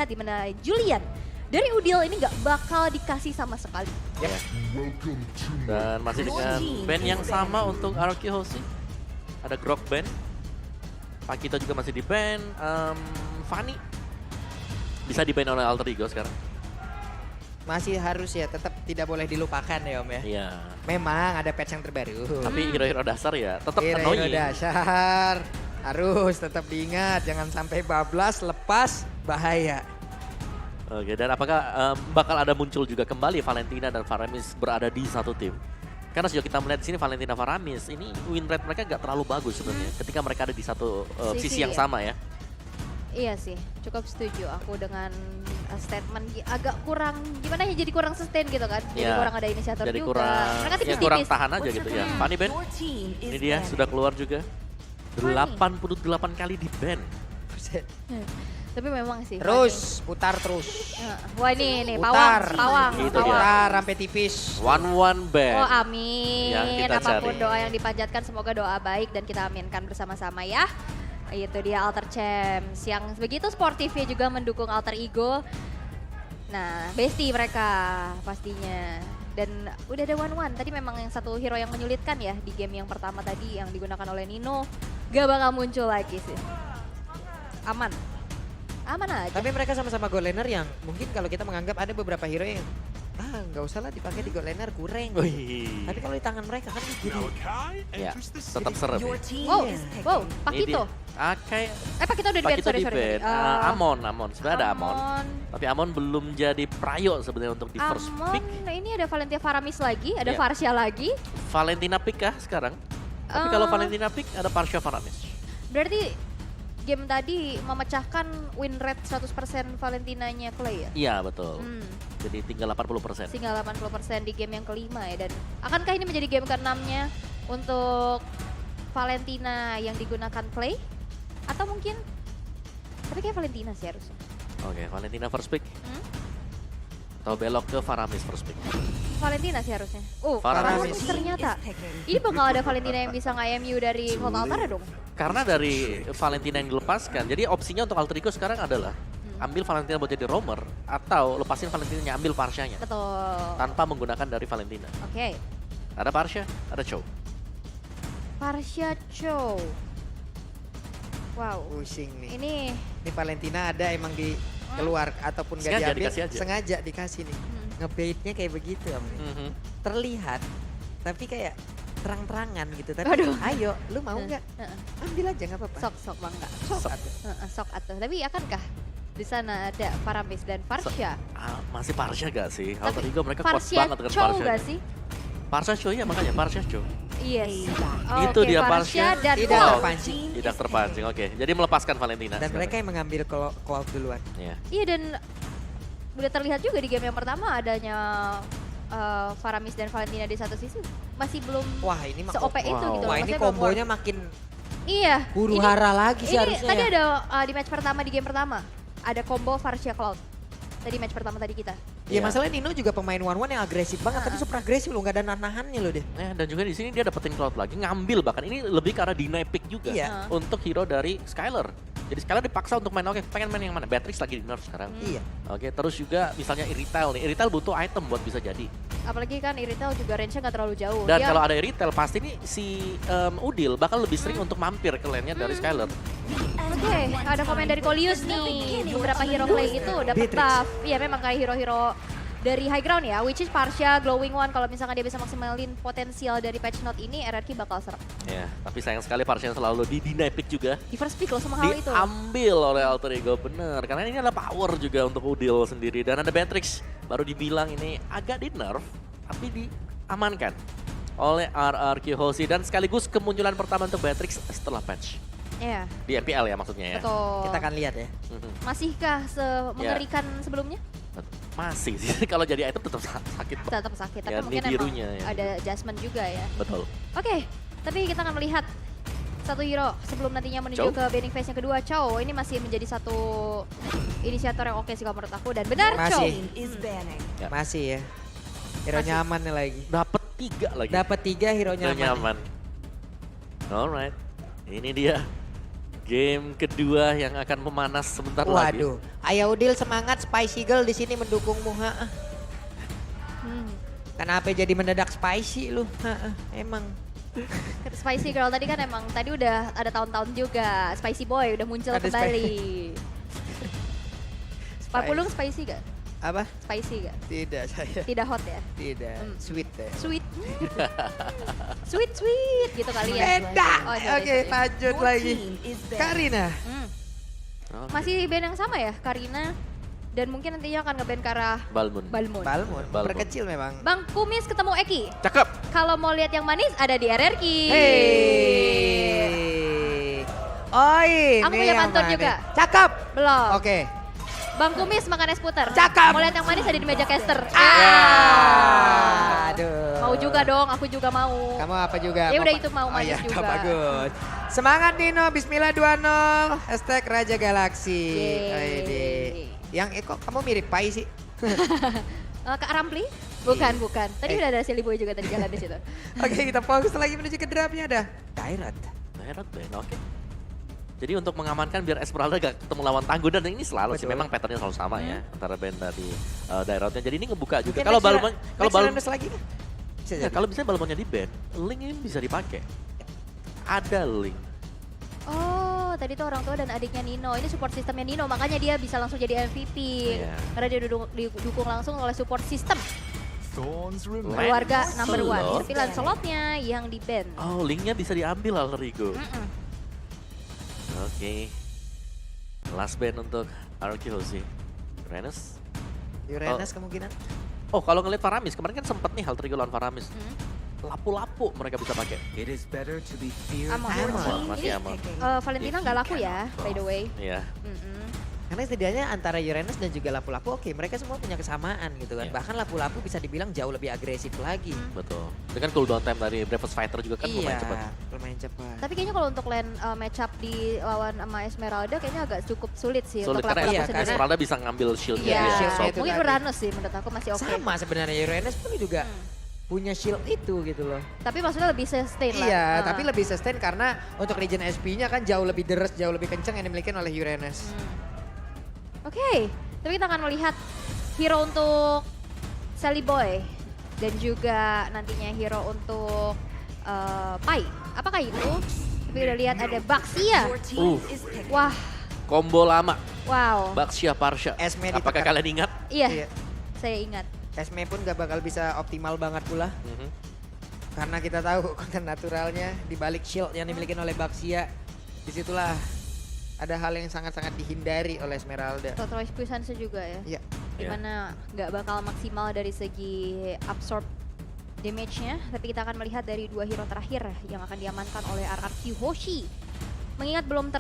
terlihat di mana Julian dari Udil ini nggak bakal dikasih sama sekali. Dan masih dengan band yang sama untuk RQ Hoshi. Ada Grok band. Pakito juga masih di band. Fanny bisa di band oleh Alter Ego sekarang. Masih harus ya, tetap tidak boleh dilupakan ya Om ya. Iya. Memang ada patch yang terbaru. Tapi hero-hero dasar ya tetap Hero annoying. dasar harus tetap diingat, jangan sampai bablas, lepas, bahaya. Oke, dan apakah bakal ada muncul juga kembali Valentina dan Faramis berada di satu tim? Karena sejauh kita melihat di sini Valentina Faramis ini win rate mereka gak terlalu bagus sebenarnya ketika mereka ada di satu sisi yang ya. sama ya. Iya sih, cukup setuju aku dengan statement agak kurang, gimana ya, jadi kurang sustain gitu kan. Jadi Ya, kurang ada inisiator jadi juga. kurang, Mereka ya, tipis-tipis. kurang tahan aja gitu ya. Fanny Ben, ini dia sudah keluar juga. 88 kali di ban. Buset. Tapi memang sih. Terus, putar terus. Wah ini Putar. pawang. Gitu dia. Putar sampai tipis. 1-1 ban. Oh amin, Yang kita apapun cari. doa yang dipanjatkan semoga doa baik dan kita aminkan bersama-sama ya. Itu dia Alter Champs yang begitu sportifnya juga mendukung Alter Ego. Nah bestie mereka pastinya. Dan udah ada 1-1, tadi memang yang satu hero yang menyulitkan ya di game yang pertama tadi yang digunakan oleh Nino. Gak bakal muncul lagi sih. Aman. Aman aja. Tapi mereka sama-sama goal laner yang mungkin kalau kita menganggap ada beberapa hero yang nggak usah lah dipakai di goal laner kurang. Wih. Tapi kalau di tangan mereka kan jadi Ya, tetap serem ya. Wow, Pak Ini Kito. dia. Kayak Pak Kito udah di ban, Pakito sorry. di ban. Amon. Sebenarnya ada Amon. Tapi Amon belum jadi prayo sebenarnya untuk di first pick. Nah ini ada Valentina Faramis lagi, ada Iya. Varsha lagi. Valentina pick kah sekarang? Tapi kalau Eh, Valentina pick ada Parsha Faramis. Berarti game tadi memecahkan win rate 100% Valentinanya Clay ya? Iya betul. Hmm, Jadi tinggal 80%. tinggal 80% di game yang kelima ya. Dan akankah ini menjadi game ke-6-nya untuk Valentina yang digunakan Clay? Atau mungkin, tapi kayak Valentina sih harusnya. Oke, Valentina first pick. Hmm? Atau belok ke Faramis first pick. Valentina sih harusnya. Faramis. Faramis ternyata. Ini bakal ada Valentina yang bisa nge-IMU dari Cold Altar ya dong? Karena dari Valentina yang dilepaskan, jadi opsinya untuk Alter Ego sekarang adalah ambil Valentina buat jadi roamer atau lepasin Valentinanya, ambil Parshanya Betul. tanpa menggunakan dari Valentina. Oke. Ada Parsha, ada Chow. Parsha Chow. Wow. pusing nih. Ini Ini Valentina ada emang di keluar ataupun gak Sengaja diambil, dikasih aja. sengaja dikasih nih. Ngebaitnya kayak begitu Om. Mhm. Terlihat tapi kayak terang-terangan gitu. Tapi Aduh. ayo, lu mau nggak? Heeh. Ambil aja nggak apa-apa. sok bangga. Sok atuh. Sok atuh. Tapi akankah di sana ada Faramis dan Varsha? Masih Parsha gak sih? Tapi Alter Ego mereka kuat Varsha banget dengan Chow Parsha. gak sih? Parsha Chow ya makanya Parsha Chow. Yes. Itu Oke, dia Varsha Varsha. dan Tidak Chow. terpancing. Tidak terpancing, oke. Jadi melepaskan Valentina. Dan mereka yang mengambil cloud duluan. Ya. Iya dan udah terlihat juga di game yang pertama adanya Faramis dan Valentina di satu sisi masih belum Wah ini mah se-OP itu wow. gitu. Wah ini Maksudnya belum kombonya work. makin Iya. huru Ini- hara lagi sih Ini harusnya tadi ya. ada di match pertama di game pertama ada combo Varsha Cloud. Tadi match pertama tadi kita. Ya Iya. masalahnya Nino juga pemain one-one yang agresif banget, tapi super agresif loh, gak ada nahannya loh dia. Dan juga di sini dia dapetin cloud lagi, ngambil bahkan ini lebih karena deny pick juga Iya. untuk hero dari Skylar. Jadi Skylar dipaksa untuk main, oke pengen main yang mana? Beatrix lagi di nerf sekarang. Iya. Oke, terus juga misalnya Irithel nih. Irithel butuh item buat bisa jadi. Apalagi kan Irithel juga range-nya gak terlalu jauh. Dan Dia- kalau ada Irithel pasti nih si Udil bakal lebih sering untuk mampir ke lane-nya dari Skylar. Oke, ada komen dari Kolius nih. Beberapa hero play itu dapat Beatrix. buff. Iya memang kayak hero-hero dari high ground ya, which is Parsha, Glowing One. Kalau misalkan dia bisa maksimalin potensial dari patch note ini, RRQ bakal serem. Ya, tapi sayang sekali Parsha selalu di deny pick juga. Di first pick loh sama hal itu. Diambil oleh Alter Ego, bener. Karena ini adalah power juga untuk Udil sendiri. Dan ada Beatrix, baru dibilang ini agak di nerf, tapi diamankan oleh RRQ Hoshi. Dan sekaligus kemunculan pertama untuk Beatrix setelah patch. Iya, Di MPL ya maksudnya ya. betul. Kita akan lihat ya. Mhm. Masihkah mengerikan sebelumnya? Masih sih, kalau jadi item tetap sakit. Pak. Tetap sakit, tapi Ya, mungkin ini emang birunya ya. ada adjustment juga ya. Betul. Oke, tapi kita akan melihat satu hero sebelum nantinya menuju Chow? ke banning phase yang kedua. Chow ini masih menjadi satu inisiator yang oke sih kalau menurut aku. Dan benar Chow. Masih. Ya. Masih ya. Hero Masih. nyaman nih lagi. Dapat 3 lagi. Dapat 3 hero Udah nyaman. nyaman. Alright, ini dia Game kedua yang akan memanas sebentar lagi. Waduh, ayo Udil semangat, Spicy Girl di sini mendukungmu. Hmm. Kenapa jadi mendadak spicy lu? Emang. Spicy Girl tadi kan emang tadi udah ada tahun-tahun juga. Spicy Boy udah muncul Ada kembali. Pak Spicy. Pulung spicy gak? Apa? Spicy gak? Tidak saya. Tidak hot ya? Tidak. Sweet deh. Sweet. Sweet gitu kali ya. Beda. Oh, iya, Oke, iya, iya. lanjut lagi. Karina. Hmm. Oke. Masih band yang sama ya, Karina. Dan mungkin nantinya akan ngeband ke arah Balmun. Balmun. Balmun, Balmun. perkecil memang. Bang Kumis ketemu Eki. Cakep. Kalau mau lihat yang manis ada di RRQ. Hey. Oh ini Aku punya yang pantun mana juga. nih? Cakep. Belum. Oke. Bang Kumis makan es puter. Cakep. Mau lihat yang manis ada di meja caster. Aduh. Mau juga dong, aku juga mau. Kamu apa juga? Ya udah itu mau Oh manis iya, juga. bagus. Semangat Dino, Bismillah 20. Hashtag Raja Galaksi. Yeay. Oide. Yang kok kamu mirip Pai sih? Kak Rampli? Bukan. Tadi udah ada Silly Boy juga tadi jalan di situ. Oke, kita fokus lagi menuju ke draftnya ada. Dairat. Direct band, oke. Jadi untuk mengamankan biar Esmeralda gak ketemu lawan tangguh dan ini selalu sih Betul. memang patternnya selalu sama ya antara band dari Dairatnya. Jadi ini ngebuka juga. Mungkin Kalau next Balmon, kalau next Balmon, rounders lagi nih. Bisa ya, jadi. kalau misalnya Balmonnya di band, link ini bisa dipakai. Ada link. Oh, tadi tuh orang tua dan adiknya Nino. Ini support sistemnya Nino, makanya dia bisa langsung jadi MVP. Iya. Karena dia didukung langsung oleh support system. Lancelot. Keluarga number one. Tapi Lancelotnya yang di band. Oh, linknya bisa diambil Alter Ego. Oke. Last band untuk Arkehosi. Renus. Uranus kemungkinan. Oh, kalau ngeliat Faramis, kemarin kan sempet nih Alter Ego lawan Faramis. Lapu-lapu mereka bisa pakai. It is better to be feared. Amon. Amon, masih Ini Amon. Valentina nggak laku ya, by the way. Iya. Karena setidaknya antara Uranus dan juga Lapu-Lapu, oke mereka semua punya kesamaan gitu kan. Iya. Bahkan Lapu-Lapu bisa dibilang jauh lebih agresif lagi. Betul. Dengan cooldown time dari Bravest Fighter juga kan lumayan cepat. lumayan cepat. Tapi kayaknya kalau untuk lane match up di lawan sama Esmeralda kayaknya agak cukup sulit sih Sulit untuk karena Iya, Lapu-Lapu karena sendiri. Esmeralda bisa ngambil shieldnya Iya, dia. shieldnya So, itu mungkin tadi. Uranus sih menurut aku masih oke. Sama sebenarnya Uranus pun juga punya shield itu gitu loh. Tapi maksudnya lebih sustain lah. Iya, Ah. tapi lebih sustain karena untuk regen SP-nya kan jauh lebih deres, jauh lebih kenceng yang dimiliki oleh Uranus. Oke, tapi kita akan melihat hero untuk Sally Boy dan juga nantinya hero untuk Pai. Apakah itu? Tapi udah lihat ada Baxia. Wah, combo lama. wow. Baxia Parsha. Esme Apakah ditekan. kalian ingat? Iya, saya ingat. Esme pun gak bakal bisa optimal banget pula. Mhm. Karena kita tahu konten naturalnya di balik shield yang dimiliki oleh Baxia. Disitulah ada hal yang sangat-sangat dihindari oleh Esmeralda. Total Puissance juga ya. Iya. Dimana nggak bakal maksimal dari segi absorb damage-nya. Tapi kita akan melihat dari dua hero terakhir yang akan diamankan oleh RRQ Hoshi. Mengingat belum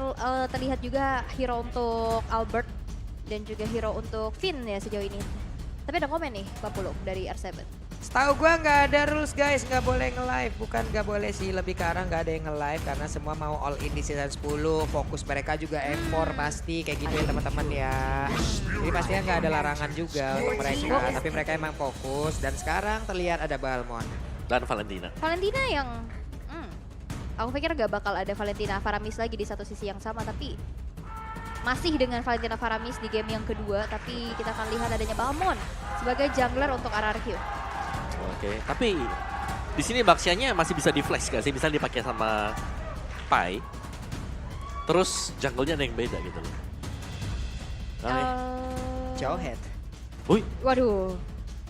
terlihat juga hero untuk Albert dan juga hero untuk Finn ya sejauh ini. Tapi ada komen nih, Pak Pulung dari R7. Setahu gua nggak ada rules guys, nggak boleh nge-live. Bukan nggak boleh sih, lebih ke arah nggak ada yang nge-live karena semua mau all in di season 10. Fokus mereka juga M4 pasti kayak gitu ya teman-teman ya. Jadi pastinya nggak ada larangan juga untuk mereka. Tapi mereka emang fokus dan sekarang terlihat ada Balmon. Dan Valentina. Valentina yang aku pikir gak bakal ada Valentina Faramis lagi di satu sisi yang sama, tapi masih dengan Valentina Faramis di game yang kedua, tapi kita akan lihat adanya Balmon sebagai jungler untuk RRQ. Oke, tapi di sini Baxianya masih bisa di flash gak sih? Bisa dipakai sama Pai. Terus jungle-nya ada yang beda gitu loh. Oke. Jawhead. Wih, Waduh,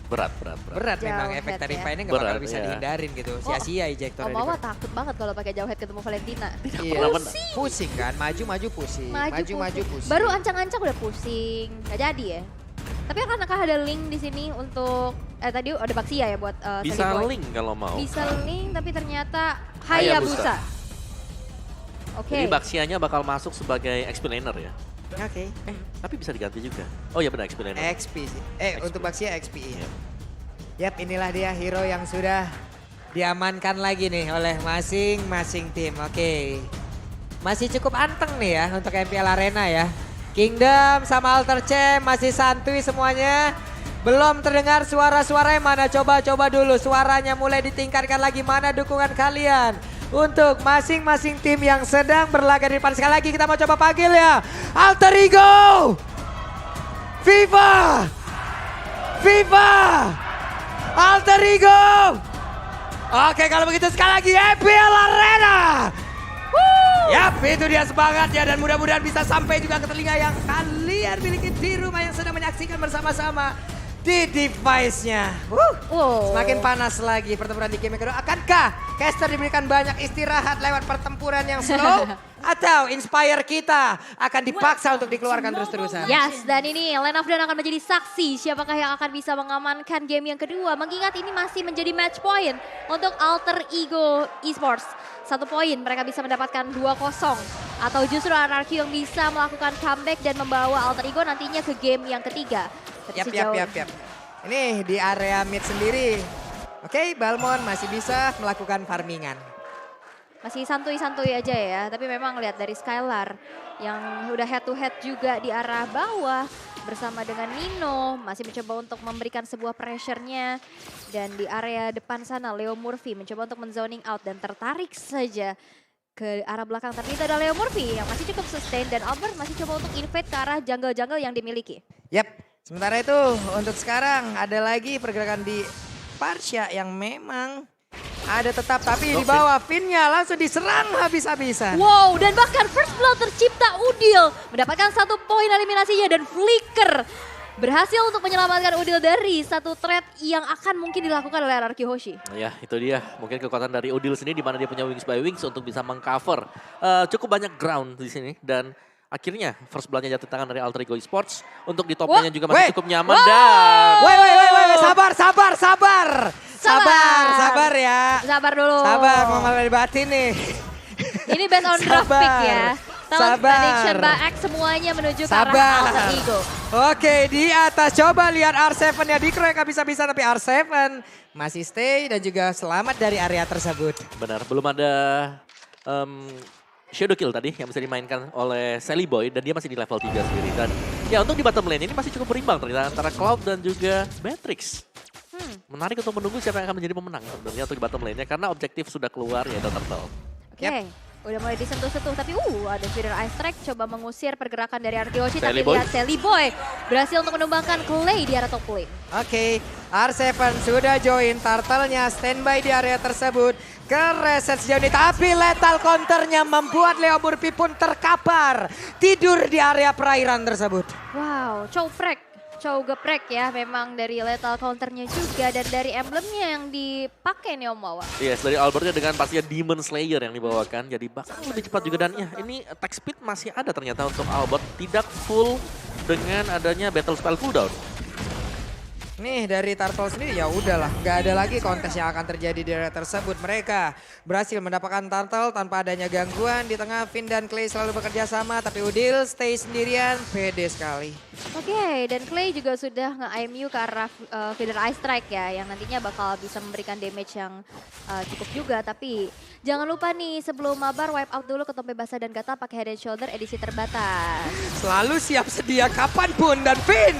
berat. Berat memang Jawhead efek ya. dari Pai-nya nggak bakal Berat, bisa iya. dihindarin gitu. Sia-sia ejector. Om Wawa takut banget kalau pakai Jawhead ketemu Valentina. Iya. pernah menang. Pusing kan, maju-maju pusing. Maju-maju pusing. Baru ancang-ancang udah pusing, nggak jadi ya. Tapi akankah ada link di sini untuk tadi ada Baxia ya buat Bisa Sally Boy? link kalau mau. Bisa link tapi ternyata Hayabusa. Hayabusa. Oke. Jadi Baxianya bakal masuk sebagai explainer ya. Oke. Tapi bisa diganti juga. Oh iya benar explainer. XP sih. XP. Untuk Baxia XP. Iya. Yap, inilah dia hero yang sudah diamankan lagi nih oleh masing-masing tim. Oke. Masih cukup anteng nih ya untuk MPL Arena ya. Kingdom sama Alter Champ masih santuy semuanya. Belum terdengar suara-suara yang mana? Coba dulu suaranya mulai ditingkatkan lagi. Mana dukungan kalian? untuk masing-masing tim yang sedang berlaga di depan. Sekali lagi kita mau coba panggil ya. Alter Ego, Viva, Viva, Alter Ego. Oke, kalau begitu sekali lagi EPL Arena. Yap, itu dia semangatnya dan mudah-mudahan bisa sampai juga ke telinga yang kalian miliki di rumah yang sedang menyaksikan bersama-sama di device-nya. Wow. Semakin panas lagi pertempuran di game yang kedua. Akankah caster diberikan banyak istirahat lewat pertempuran yang slow? Atau Inspire kita akan dipaksa untuk dikeluarkan terus-terusan? Yes, dan ini Land of Dawn akan menjadi saksi siapakah yang akan bisa mengamankan game yang kedua. Mengingat ini masih menjadi match point untuk Alter Ego Esports. 1 poin mereka bisa mendapatkan 2-0. Atau justru RRQ yang bisa melakukan comeback dan membawa Alter Ego nantinya ke game yang ketiga. Tapi Yap. Ini di area mid sendiri. Oke, Balmon masih bisa melakukan farmingan. Masih santuy-santuy aja ya, tapi memang lihat dari Skylar yang udah head to head juga di arah bawah bersama dengan Nino. Masih mencoba untuk memberikan sebuah pressure-nya. Dan di area depan sana Leo Murphy mencoba untuk men-zoning out dan tertarik saja ke arah belakang. Tapi itu ada Leo Murphy yang masih cukup sustain dan Albert masih coba untuk invade ke arah jungle-jungle yang dimiliki. Yap, sementara itu untuk sekarang ada lagi pergerakan di Parsha yang memang ada tetap, tapi di bawah Finnya langsung diserang habis-habisan. Wow, dan bahkan first blood tercipta Udil mendapatkan 1 poin eliminasinya dan Flicker berhasil untuk menyelamatkan Udil dari satu threat yang akan mungkin dilakukan oleh RRQ Hoshi. Ya, itu dia. Mungkin kekuatan dari Udil sendiri di mana dia punya Wings by Wings untuk bisa mengcover cukup banyak ground di sini. Dan akhirnya first blood-nya jatuh tangan dari Alter Ego Esports. Untuk di top lane-nya juga masih cukup nyaman dan... Wait, sabar ya. Sabar dulu. Sabar, mau malah dibatin nih. Ini based on draft pick ya. Talent Sabar. prediction by X semuanya menuju ke arah Sabar. Alter Ego. Oke, di atas coba lihat R7-nya dikeroyok habis-habisan, tapi R7 masih stay dan juga selamat dari area tersebut. Benar, belum ada Shadow Kill tadi yang bisa dimainkan oleh Sally Boy dan dia masih di level 3 sendiri. Dan ya untuk di bottom lane ini masih cukup berimbang ternyata antara Cloud dan juga Matrix. Menarik untuk menunggu siapa yang akan menjadi pemenang sebenarnya untuk di bottom lane-nya karena objektif sudah keluar yaitu Turtle. Oke. Udah mulai disentuh-sentuh tapi ada Feeder Ice Strike coba mengusir pergerakan dari RRQ Hoshi. Tapi Sally Boy. lihat Sally Boy berhasil untuk menumbangkan Clay di arah top lane. Oke, R7 sudah join, Turtle-nya standby di area tersebut. Ke reset sejauh ini, tapi lethal counter-nya membuat Leo Murphy pun terkapar. Tidur di area perairan tersebut. Wow, Chow geprek ya memang dari lethal counternya juga dan dari emblemnya yang dipakai nih Om Wawa. Yes, dari Albertnya dengan pastinya Demon Slayer yang dibawakan jadi bahkan lebih cepat juga dan ya ini attack speed masih ada ternyata untuk Albert tidak full dengan adanya battle spell cooldown. Nih dari Turtle sendiri ya udahlah, nggak ada lagi kontes yang akan terjadi di area tersebut. Mereka berhasil mendapatkan Turtle tanpa adanya gangguan. Di tengah Finn dan Clay selalu bekerja sama, tapi Udil stay sendirian, pede sekali. Oke, dan Clay juga sudah nge-IMU ke arah Feeder Ice Strike ya, yang nantinya bakal bisa memberikan damage yang cukup juga. Tapi jangan lupa nih sebelum mabar wipe out dulu ketombe basah dan gatal pakai Head and Shoulder edisi terbatas. Selalu siap sedia kapanpun dan Finn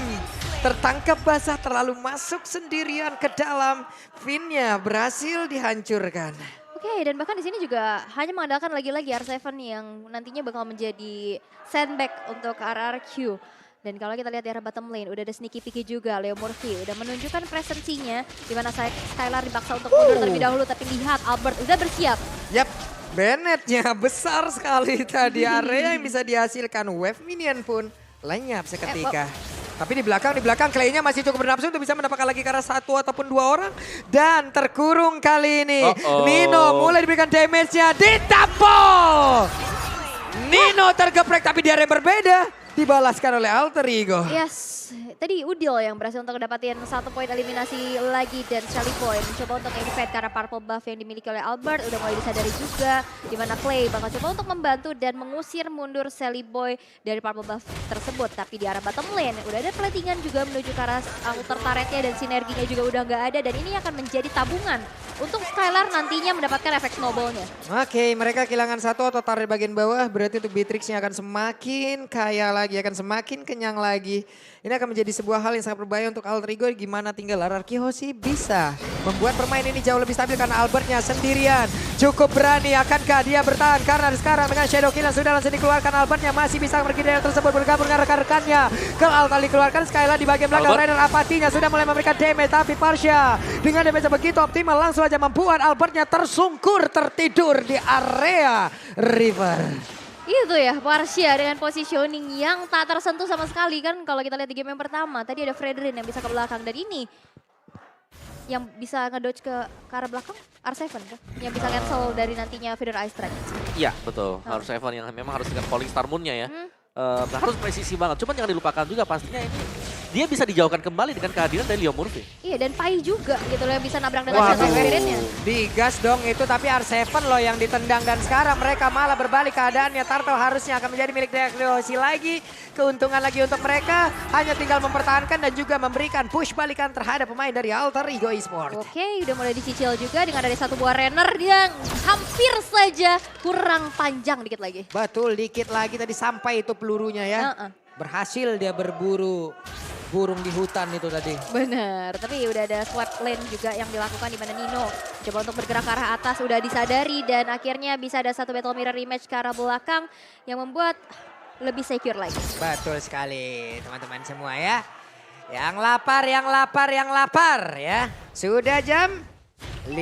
tertangkap basah terlalu masuk sendirian ke dalam. Finn-nya berhasil dihancurkan. Oke, dan bahkan di sini juga hanya mengandalkan lagi-lagi R7 yang nantinya bakal menjadi sandbag untuk RRQ. Dan kalau kita lihat di arah bottom lane, udah ada sneaky picky juga. Leo Murphy udah menunjukkan presensinya di mana Skylar dipaksa untuk mundur terlebih dahulu. Tapi lihat Albert udah bersiap. Yap, Bennett-nya besar sekali tadi. Area yang bisa dihasilkan. Wave minion pun lenyap seketika. Tapi di belakang Clay-nya masih cukup bernafsu untuk bisa mendapatkan lagi karena 1 ataupun 2 orang. Dan terkurung kali ini. Nino mulai diberikan damage-nya, ditampol! Nino tergeprek tapi di area berbeda. Dibalaskan oleh Alter Ego. Yes, tadi Udil yang berhasil untuk dapatin 1 poin eliminasi lagi dan Sally Boy mencoba untuk invade karena purple buff yang dimiliki oleh Albert udah mulai disadari juga di mana Clay bakal coba untuk membantu dan mengusir mundur Sally Boy dari purple buff tersebut. Tapi di arah bottom lane udah ada platingan juga menuju ke arah outer turretnya dan sinerginya juga udah nggak ada dan ini akan menjadi tabungan untuk Skylar nantinya mendapatkan efek snowballnya. Oke, mereka kehilangan 1 atau turret bagian bawah berarti untuk Beatrix-nya akan semakin kaya lagi. lagi, akan semakin kenyang lagi. Ini akan menjadi sebuah hal yang sangat berbahaya untuk Alter Ego. Gimana tinggal RRQ Hoshi bisa membuat permainan ini jauh lebih stabil karena Albertnya sendirian. Cukup berani, akankah dia bertahan? Karena sekarang dengan Shadow Kill yang sudah langsung dikeluarkan, Albertnya masih bisa pergi dari tersebut bergabung dengan rekan-rekannya. Ke Alta dikeluarkan, Skylar di bagian belakang, Rainer apatinya sudah mulai memberikan damage. Tapi Parsha dengan damage begitu optimal langsung saja membuat Albertnya tersungkur tertidur di area River. Itu ya, Parsha dengan positioning yang tak tersentuh sama sekali kan. Kalau kita lihat di game yang pertama, tadi ada Fredrin yang bisa ke belakang. Dan ini yang bisa ngedodge ke arah belakang, R7 kan? Yang bisa cancel dari nantinya Feather Ice Strike. Iya betul, harus Evan yang memang harus dengan calling Star Moon-nya ya. Harus presisi banget, cuman jangan dilupakan juga pastinya ini dia bisa dijauhkan kembali dengan kehadiran dari Leo Murphy. Iya, dan Pai juga gitu loh yang bisa nabrak dengan Wah, Shadow Spirit-nya. digas dong itu, tapi R7 loh yang ditendang. Dan sekarang mereka malah berbalik keadaannya. Turtle harusnya akan menjadi milik Hoshi lagi. Keuntungan lagi untuk mereka, hanya tinggal mempertahankan dan juga memberikan push balikan terhadap pemain dari Alter Ego Esports. Oke, udah mulai dicicil juga dengan ada satu buah Renner yang hampir saja kurang panjang dikit lagi. Betul, dikit lagi tadi sampai itu pelurunya ya. Berhasil dia berburu burung di hutan itu tadi. Bener, tapi udah ada swipe lane juga yang dilakukan di mana Nino coba untuk bergerak ke arah atas, udah disadari dan akhirnya bisa ada satu battle mirror rematch ke arah belakang yang membuat lebih secure lagi. Betul sekali teman-teman semua ya. Yang lapar, yang lapar, yang lapar ya. Sudah jam 5.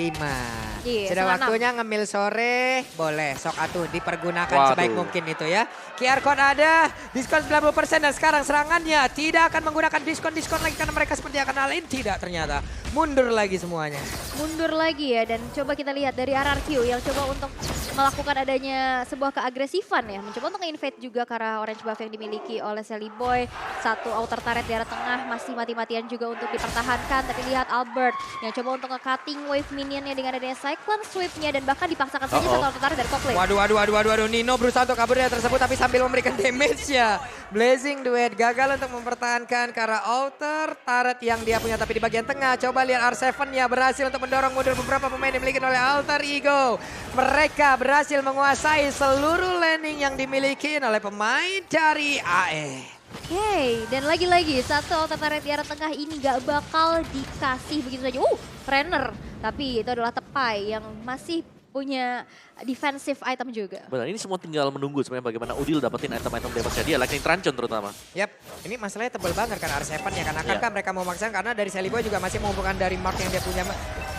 Iya, Sudah 5:06. waktunya ngemil sore, boleh sok atuh dipergunakan sebaik mungkin itu ya. QR code ada, diskon 90% dan sekarang serangannya tidak akan menggunakan diskon-diskon lagi karena mereka seperti akan all in. Tidak ternyata, mundur lagi semuanya. Mundur lagi ya dan coba kita lihat dari RRQ yang coba untuk melakukan adanya sebuah keagresifan ya. Mencoba untuk nge-invade juga ke arah orange buff yang dimiliki oleh Sally Boy. Satu outer turret di arah tengah masih mati-matian juga untuk dipertahankan. Tapi lihat Albert yang coba untuk nge-cutting wave minionnya dengan adanya Cyclone Sweep-nya dan bahkan dipaksakan saja satu outer turret dari top lane. Waduh. Nino berusaha untuk kabur dari tersebut tapi sambil memberikan damage-nya. Blazing Duet gagal untuk mempertahankan ke arah outer turret yang dia punya tapi di bagian tengah. Coba lihat R7-nya berhasil untuk mendorong mundur beberapa pemain yang dimiliki oleh Alter Ego. Mereka berhasil menguasai seluruh laning yang dimiliki oleh pemain dari AE. Oke, dan lagi-lagi satu outer turret di arah tengah ini gak bakal dikasih begitu saja. Renner, tapi itu adalah Tepai yang masih punya defensive item juga. Benar, ini semua tinggal menunggu sebenarnya bagaimana Udil dapetin item-item damage dia, Lightning Trancon terutama. Yap, ini masalahnya tebal banget kan R7 ya kan. Akankah mereka mau maksakan karena dari Sally Boy juga masih mengumpulkan dari mark yang dia punya.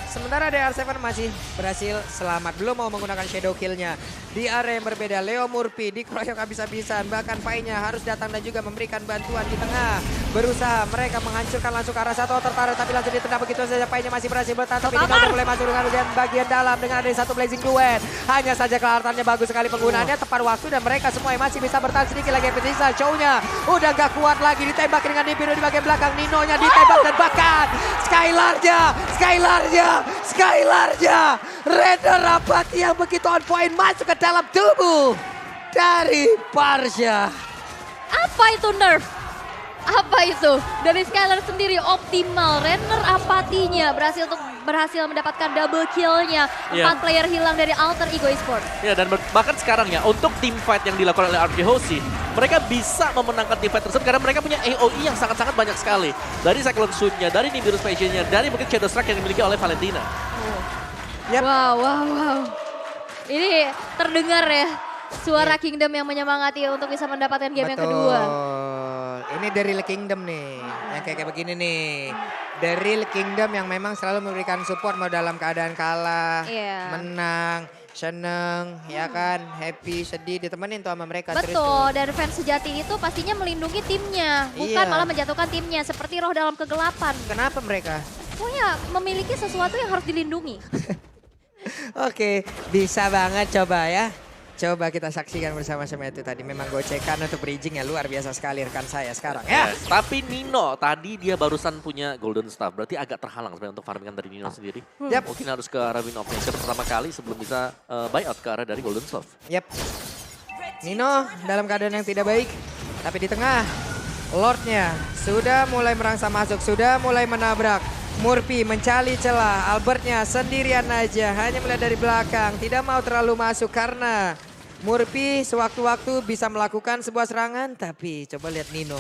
Sementara dari R7 masih berhasil selamat, belum mau menggunakan shadow kill-nya. Di area yang berbeda, Leo Murphy dikeroyok habis-habisan. Bahkan Pai-nya harus datang dan juga memberikan bantuan di tengah. Berusaha mereka menghancurkan langsung ke arah satu outer turret tapi langsung ditendang begitu saja. Pai-nya masih berhasil bertahan tapi Nino udah mulai masuk dengan bagian dalam dengan ada satu blazing duet. Hanya saja kelatarnya bagus sekali penggunaannya, tepat waktu dan mereka semua yang masih bisa bertahan sedikit lagi. Petisa show-nya udah gak kuat lagi, ditembak dengan Nibiru di bagian belakang. Nino-nya ditembak dan bahkan Skylar-nya Raider Rapati yang begitu on point masuk ke dalam tubuh dari Parsha. Apa itu nerf? Apa itu? Dari Skylar sendiri optimal. Renner apatinya berhasil mendapatkan double kill-nya. 4 player hilang dari Alter Ego Esports. Ya, dan bahkan sekarang ya untuk team fight yang dilakukan oleh RRQ Hoshi, mereka bisa memenangkan team fight tersebut karena mereka punya AOE yang sangat-sangat banyak sekali. Dari Cyclone Sweep-nya, dari Nibiru Passion-nya, dari mungkin Shadow Strike yang dimiliki oleh Valentina. Yep. Wow. Ini terdengar ya suara Kingdom yang menyemangati untuk bisa mendapatkan game yang kedua. Ini The Real Kingdom nih, yang kayak begini nih. The Real Kingdom yang memang selalu memberikan support mau dalam keadaan kalah, menang, seneng, ya kan, happy, sedih, ditemenin tuh sama mereka. Betul, dan fans sejati itu pastinya melindungi timnya, bukan malah menjatuhkan timnya seperti roh dalam kegelapan. Kenapa mereka? Pokoknya memiliki sesuatu yang harus dilindungi. Oke, bisa banget coba ya. Coba kita saksikan bersama-sama itu tadi. Memang gocekan untuk bridging ya luar biasa sekali rekan saya sekarang ya. Tapi Nino tadi dia barusan punya Golden Staff. Berarti agak terhalang sebenarnya untuk farmingan dari Nino sendiri. Mungkin harus ke arah Win of Nature pertama kali sebelum bisa buyout ke arah dari Golden Staff. Nino dalam keadaan yang tidak baik. Tapi di tengah Lordnya sudah mulai merangsang masuk. Sudah mulai menabrak. Murphy mencari celah, Albertnya sendirian aja, hanya melihat dari belakang, tidak mau terlalu masuk karena Murphy sewaktu-waktu bisa melakukan sebuah serangan, tapi coba lihat Nino.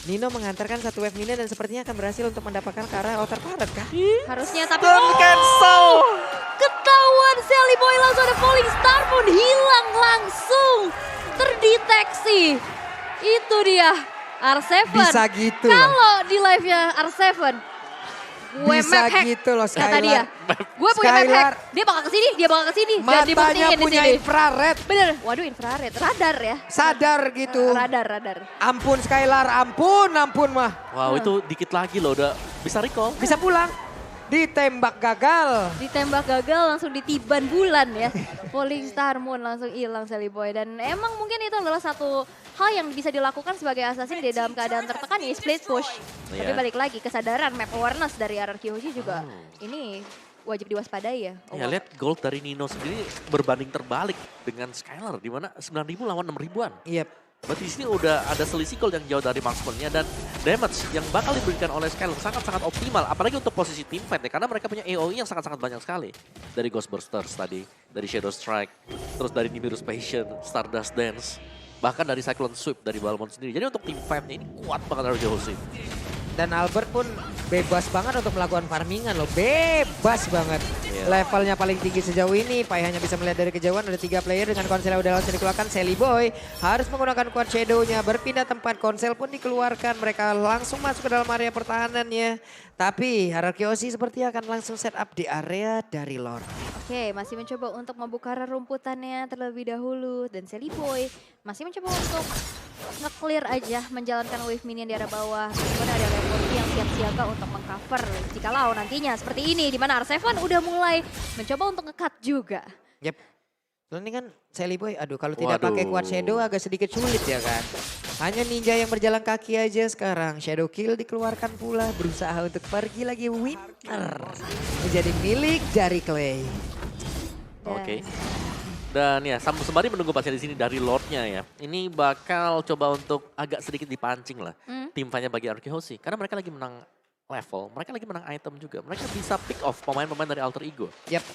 Nino mengantarkan satu wave minion dan sepertinya akan berhasil untuk mendapatkan ke arah outer turret kah? Harusnya tapi cancel. ketahuan Sally Boy langsung ada Falling Star pun hilang langsung. Terdeteksi. Itu dia R7. Bisa gitu loh. Kalau di live-nya R7. Gue Bisa map hack. gitu loh Kata dia. Skylar. Gue punya map hack. Skylar. Dia bakal kesini, dia bakal kesini. Dan Matanya dibuktiin di punya sini. infrared. Bener. Waduh infrared. Radar ya. Sadar gitu. Radar. Ampun Skylar, ampun mah. Wow, itu dikit lagi loh udah bisa recall. Bisa pulang. Ditembak gagal. Ditembak gagal langsung ditiban bulan ya. Falling Star Moon langsung hilang Sally Boy. Dan emang mungkin itu adalah satu hal yang bisa dilakukan sebagai assassin di dalam keadaan tertekan ini split push. Tapi Iya. balik lagi kesadaran map awareness dari RRQ Hoshi juga ini wajib diwaspadai ya. Ya lihat gold dari Nino sendiri berbanding terbalik dengan Skylar di mana 9.000 lawan 6.000-an. Iya. Berarti di sini udah ada selisih gold yang jauh dari marksman-nya dan damage yang bakal diberikan oleh Skylar sangat-sangat optimal. Apalagi untuk posisi team fight ya, karena mereka punya AoE yang sangat-sangat banyak sekali. Dari Ghost Bursters tadi, dari Shadow Strike, terus dari Nimbus Passion, Stardust Dance, bahkan dari Cyclone Sweep dari Balmond sendiri. Jadi untuk team fight-nya ini kuat banget dari Hoshi. Dan Albert pun bebas banget untuk melakukan farmingan loh. Bebas banget. Iya. Levelnya paling tinggi sejauh ini. Pai hanya bisa melihat dari kejauhan. Ada 3 player dengan konsel yang udah langsung dikeluarkan. Sally Boy harus menggunakan quad shadow-nya. Berpindah tempat, konsel pun dikeluarkan. Mereka langsung masuk ke dalam area pertahanannya. Tapi RRQ Hoshi seperti akan langsung set up di area dari Lord. Oke, masih mencoba untuk membuka rerumputannya terlebih dahulu. Dan Sally Boy masih mencoba untuk nge-clear aja menjalankan wave minion di arah bawah. Kemudian ada Leopard yang siap siaga untuk mengcover jikalau nantinya seperti ini. Di mana R7 udah mulai mencoba untuk nge-cut juga. Yep. Lalu ini kan Sally Boy, aduh kalau tidak pakai quad shadow agak sedikit sulit ya kan. Hanya ninja yang berjalan kaki aja sekarang. Shadow kill dikeluarkan pula, berusaha untuk pergi lagi winter. Menjadi milik dari Clay. Oke. Dan ya sembari menunggu pasnya di sini dari Lordnya ya. Ini bakal coba untuk agak sedikit dipancing lah. Tim fight-nya bagi RRQ Hoshi. Karena mereka lagi menang level, mereka lagi menang item juga. Mereka bisa pick off pemain-pemain dari Alter Ego. Yap.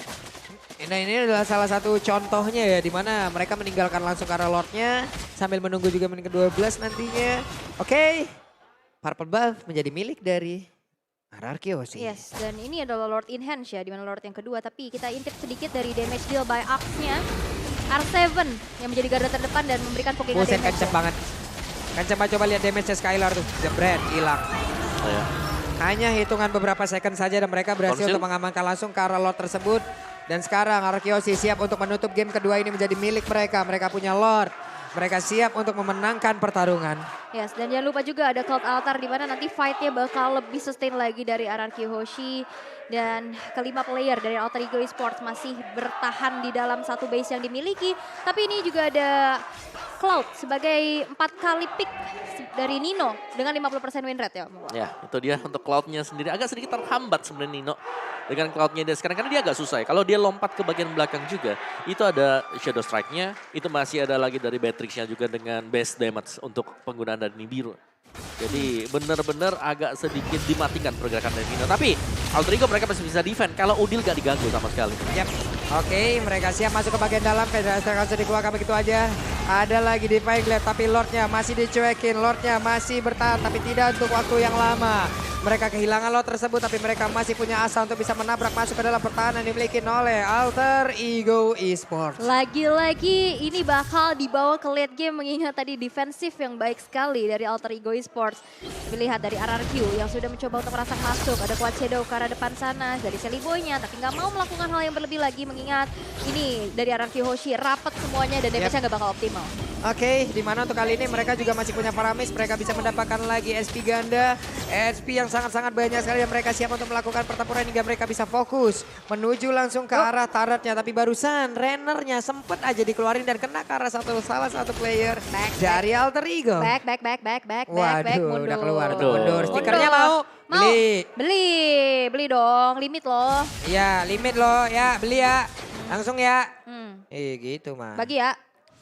Nah ini adalah salah satu contohnya ya, di mana mereka meninggalkan langsung ke arah Lordnya sambil menunggu juga menit ke-12 nantinya. Oke, Purple Buff menjadi milik dari RRQ Hoshi. Yes, dan ini adalah Lord in Hands ya, di mana Lord yang kedua. Tapi kita intip sedikit dari damage deal by Axe-nya. R7 yang menjadi garda terdepan dan memberikan pokingan Buset damage. kenceng banget. Kenceng banget, coba lihat damage-nya Skylar tuh. Jebret, hilang. Oh, ya. Hanya hitungan beberapa second saja dan mereka berhasil Konsil. untuk mengamankan langsung ke arah Lord tersebut. Dan sekarang RRQ Hoshi siap untuk menutup game kedua ini menjadi milik mereka. Mereka punya Lord. Mereka siap untuk memenangkan pertarungan. Yes, dan jangan lupa juga ada Cloud Altar di mana nanti fight-nya bakal lebih sustain lagi dari RRQ Hoshi. Dan kelima player dari Alter Ego Esports masih bertahan di dalam satu base yang dimiliki. Tapi ini juga ada Cloud sebagai 4 kali pick dari Nino dengan 50% win rate ya. Ya, itu dia untuk Cloud-nya sendiri. Agak sedikit terhambat sebenarnya Nino dengan Cloud-nya dia sekarang. Karena dia agak susah ya. Kalau dia lompat ke bagian belakang juga, itu ada Shadow Strike-nya. Itu masih ada lagi dari Beatrix-nya juga dengan base damage untuk penggunaan dari Nibiru. Jadi benar-benar agak sedikit dimatikan pergerakan dari Nino. Tapi Alter Ego mereka masih bisa defend kalau Udil gak diganggu sama sekali. Yap. Oke, mereka siap masuk ke bagian dalam. Federasi langsung dikeluarkan begitu aja. Ada lagi Divine Glaive tapi Lordnya masih dicuekin. Lordnya masih bertahan tapi tidak untuk waktu yang lama. Mereka kehilangan Lord tersebut tapi mereka masih punya asa untuk bisa menabrak masuk ke dalam pertahanan yang dimiliki oleh Alter Ego Esports. Lagi-lagi ini bakal dibawa ke late game mengingat tadi defensif yang baik sekali dari Alter Ego Esports. Lihat dari RRQ yang sudah mencoba untuk merasak masuk. Ada Quad Shadow ke arah depan sana dari Sally Boy-nya tapi nggak mau melakukan hal yang berlebih lagi mengingat ini dari RRQ Hoshi rapet semuanya dan damage-nya nggak bakal optimal. Oke, di mana untuk kali ini mereka juga masih punya Paramis. Mereka bisa mendapatkan lagi SP ganda. SP yang sangat-sangat banyak sekali dan mereka siap untuk melakukan pertempuran hingga mereka bisa fokus. Menuju langsung ke arah turretnya. Tapi barusan Rennernya sempet aja dikeluarin dan kena ke arah salah satu player dari Alter Ego. Back, Waduh, mundur. udah keluar tuh Mundur. mundur. Stikernya Mundur. mau? Beli dong, limit loh. Iya, limit loh. Ya, beli ya. Langsung ya. Gitu mah. Bagi ya,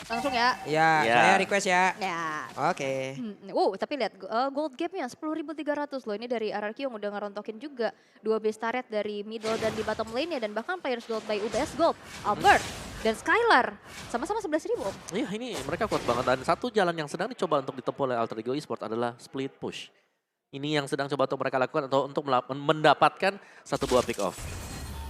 langsung ya. Ya, Ya. saya request ya. Ya. Oke. Tapi lihat gold gapnya 10.300 loh. Ini dari RRQ yang udah ngerontokin juga 2 base turret dari middle dan di bottom lane-nya. Dan bahkan players gold by UBS Gold, Albert, Dan Skylar sama-sama 11.000 Om. Iya ini mereka kuat banget dan satu jalan yang sedang dicoba untuk ditempuh oleh Alter Ego Esports adalah split push. Ini yang sedang coba untuk mereka lakukan atau untuk mendapatkan satu buah pick off.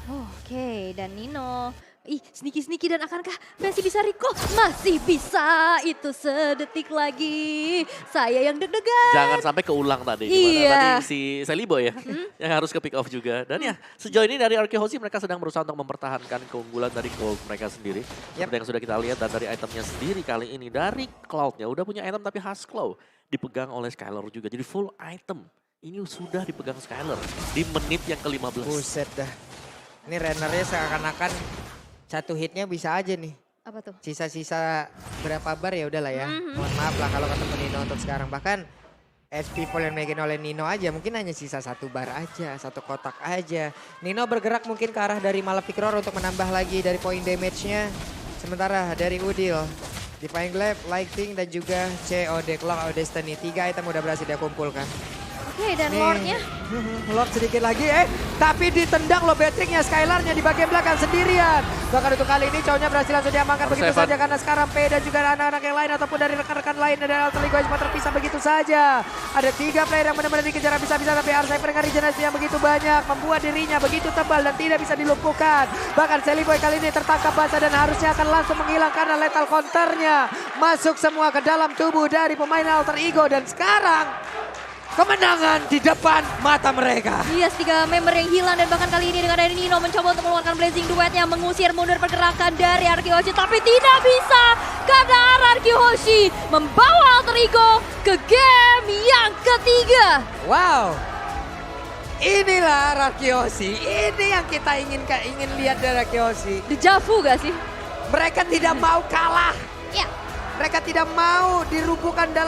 Oke, dan Nino. Ih, sneaky dan akankah Messi bisa recall? Masih bisa, itu sedetik lagi. Saya yang deg-degan. Jangan sampai keulang tadi. Gimana Iya. tadi si Selibo ya, yang harus ke pick off juga. Dan ya sejauh ini dari Arkehosi mereka sedang berusaha untuk mempertahankan keunggulan dari gold mereka sendiri. Seperti yang sudah kita lihat dan dari itemnya sendiri kali ini. Dari Cloud-nya udah punya item tapi Husklow dipegang oleh Skylar juga. Jadi full item. Ini sudah dipegang Skylar di menit yang ke-15. Buset dah. Ini Rennernya seakan-akan satu hitnya bisa aja nih. Apa tuh? Sisa-sisa berapa bar ya udahlah ya. Mohon maaf lah kalau ketemu Nino untuk sekarang. Bahkan SP full yang makin oleh Nino aja mungkin hanya sisa satu bar aja, satu kotak aja. Nino bergerak mungkin ke arah dari Malefic Roar untuk menambah lagi dari point damage-nya. Sementara dari Udil, Divine Glaive, Lighting dan juga COD Clock of Destiny. 3 item udah berhasil dia kumpulkan. Oke, dan Nih. Lord-nya. Lord sedikit lagi tapi ditendang loh Beatrix-nya Skylar-nya di bagian belakang sendirian. Bahkan untuk kali ini cowoknya berhasil langsung diamankan begitu Seven. saja karena sekarang P dan juga anak-anak yang lain ataupun dari rekan-rekan lain dari Alter Ego Esports terpisah begitu saja. Ada 3 player yang benar-benar dikejar bisa-bisa tapi Arsai dengan regenerasi yang begitu banyak membuat dirinya begitu tebal dan tidak bisa dilumpuhkan. Bahkan Seliboy kali ini tertangkap basah dan harusnya akan langsung menghilang karena lethal counter-nya masuk semua ke dalam tubuh dari pemain Alter Ego dan sekarang kemenangan di depan mata mereka. Yes, 3 member yang hilang dan bahkan kali ini dengan dari Nino mencoba untuk mengeluarkan Blazing Duetnya mengusir mundur pergerakan dari Arkehoshi tapi tidak bisa karena Arkehoshi membawa Alter Ego ke game yang ketiga. Wow. Inilah Arkehoshi. Ini yang kita ingin lihat dari Arkehoshi. Dejavu gak sih? Mereka tidak mau kalah. Ya. Mereka tidak mau dirubuhkan dalam